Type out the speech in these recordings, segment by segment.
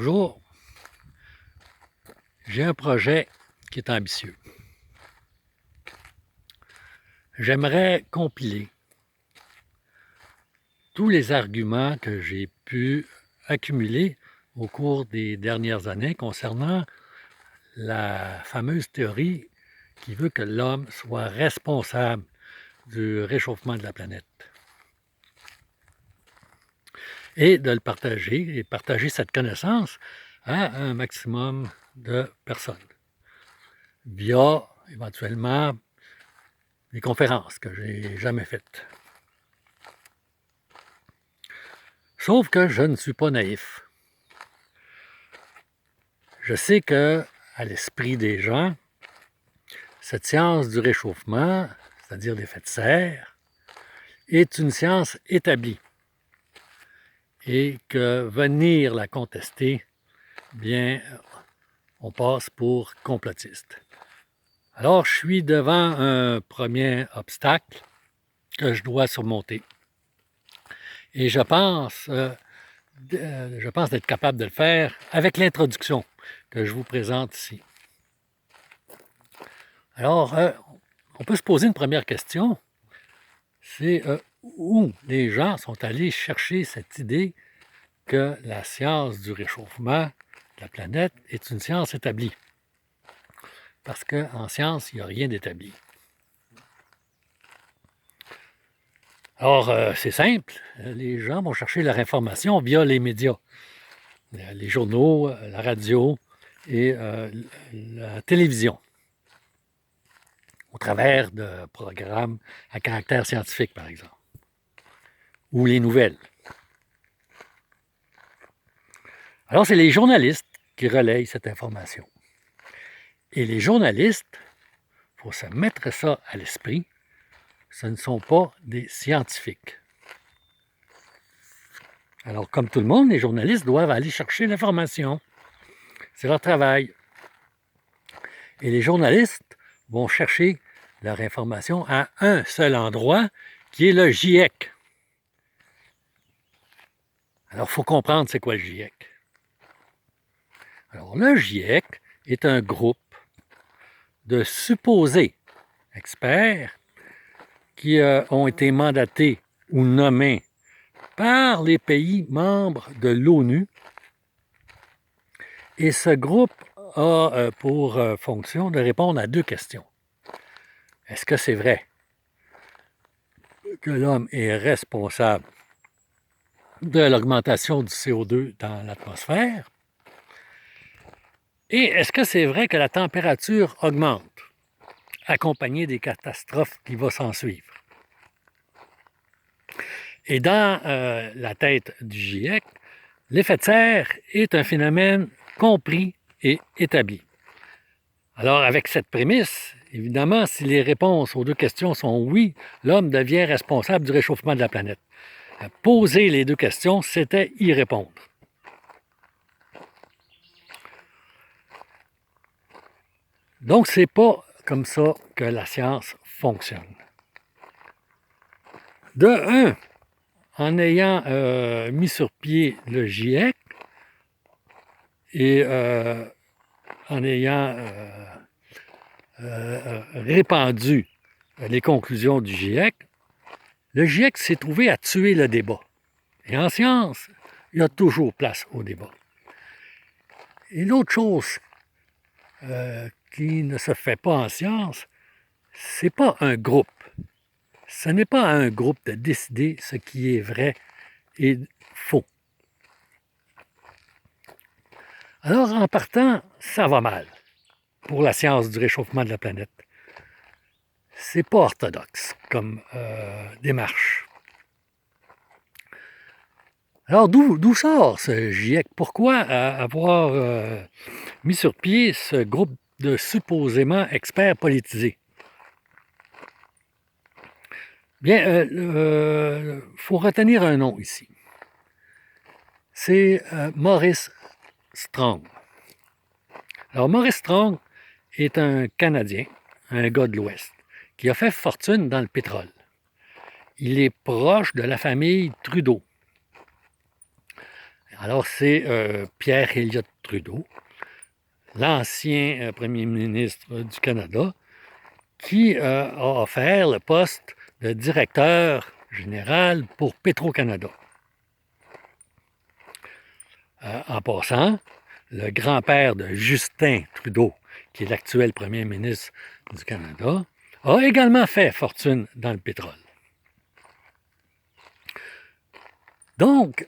Bonjour, j'ai un projet qui est ambitieux. J'aimerais compiler tous les arguments que j'ai pu accumuler au cours des dernières années concernant la fameuse théorie qui veut que l'homme soit responsable du réchauffement de la planète. Et de le partager, et partager cette connaissance à un maximum de personnes, via éventuellement des conférences que j'ai jamais faites. Sauf que je ne suis pas naïf. Je sais que, à l'esprit des gens, cette science du réchauffement, c'est-à-dire l'effet de serre, est une science établie et que venir la contester, bien, on passe pour complotiste. Alors, je suis devant un premier obstacle que je dois surmonter. Et je pense d'être capable de le faire avec l'introduction que je vous présente ici. Alors, on peut se poser une première question, c'est où les gens sont allés chercher cette idée que la science du réchauffement de la planète est une science établie. Parce qu'en science, il n'y a rien d'établi. Alors, c'est simple, les gens vont chercher leur information via les médias, les journaux, la radio et la télévision, au travers de programmes à caractère scientifique, par exemple, ou les nouvelles. Alors, c'est les journalistes qui relayent cette information. Et les journalistes, il faut se mettre ça à l'esprit, ce ne sont pas des scientifiques. Alors, comme tout le monde, les journalistes doivent aller chercher l'information. C'est leur travail. Et les journalistes vont chercher leur information à un seul endroit, qui est le GIEC. Alors, il faut comprendre c'est quoi le GIEC. Alors, le GIEC est un groupe de supposés experts qui ont été mandatés ou nommés par les pays membres de l'ONU. Et ce groupe a pour fonction de répondre à deux questions. Est-ce que c'est vrai que l'homme est responsable de l'augmentation du CO2 dans l'atmosphère? Et est-ce que c'est vrai que la température augmente, accompagnée des catastrophes qui vont s'en suivre? Et dans la tête du GIEC, l'effet de serre est un phénomène compris et établi. Alors, avec cette prémisse, évidemment, si les réponses aux deux questions sont oui, l'homme devient responsable du réchauffement de la planète. Poser les deux questions, c'était y répondre. Donc, c'est pas comme ça que la science fonctionne. De un, en ayant mis sur pied le GIEC et en ayant répandu les conclusions du GIEC, le GIEC s'est trouvé à tuer le débat. Et en science, il y a toujours place au débat. Et l'autre chose qui ne se fait pas en science, c'est pas un groupe. Ce n'est pas à un groupe de décider ce qui est vrai et faux. Alors, en partant, ça va mal pour la science du réchauffement de la planète. C'est pas orthodoxe comme démarche. Alors, d'où sort ce GIEC? Pourquoi avoir mis sur pied ce groupe de supposément experts politisés? Bien, faut retenir un nom ici. C'est Maurice Strong. Alors, Maurice Strong est un Canadien, un gars de l'Ouest, qui a fait fortune dans le pétrole. Il est proche de la famille Trudeau. Alors, c'est Pierre Elliott Trudeau, l'ancien premier ministre du Canada, qui a offert le poste de directeur général pour Petro-Canada. En passant, le grand-père de Justin Trudeau, qui est l'actuel premier ministre du Canada, a également fait fortune dans le pétrole. Donc,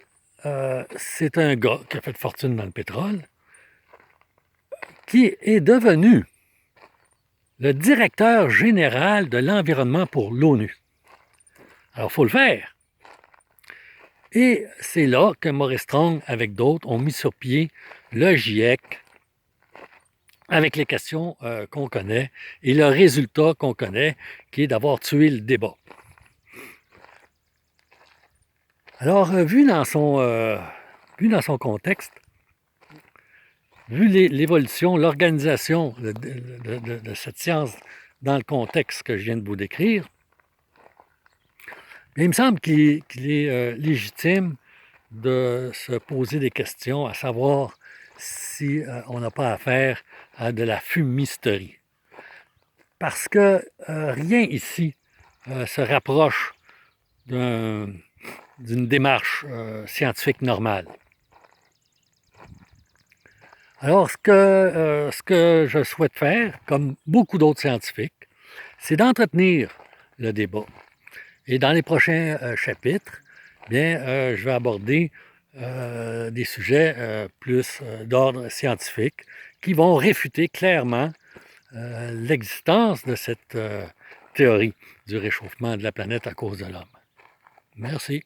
c'est un gars qui a fait fortune dans le pétrole, qui est devenu le directeur général de l'environnement pour l'ONU. Alors, il faut le faire. Et c'est là que Maurice Strong, avec d'autres, ont mis sur pied le GIEC avec les questions qu'on connaît et le résultat qu'on connaît, qui est d'avoir tué le débat. Alors, vu dans son contexte, vu l'évolution, l'organisation de cette science dans le contexte que je viens de vous décrire, il me semble qu'il est légitime de se poser des questions, à savoir si on n'a pas affaire à de la fumisterie. Parce que rien ici se rapproche d'une démarche scientifique normale. Alors, ce que je souhaite faire, comme beaucoup d'autres scientifiques, c'est d'entretenir le débat. Et dans les prochains chapitres, je vais aborder des sujets plus d'ordre scientifique qui vont réfuter clairement l'existence de cette théorie du réchauffement de la planète à cause de l'homme. Merci.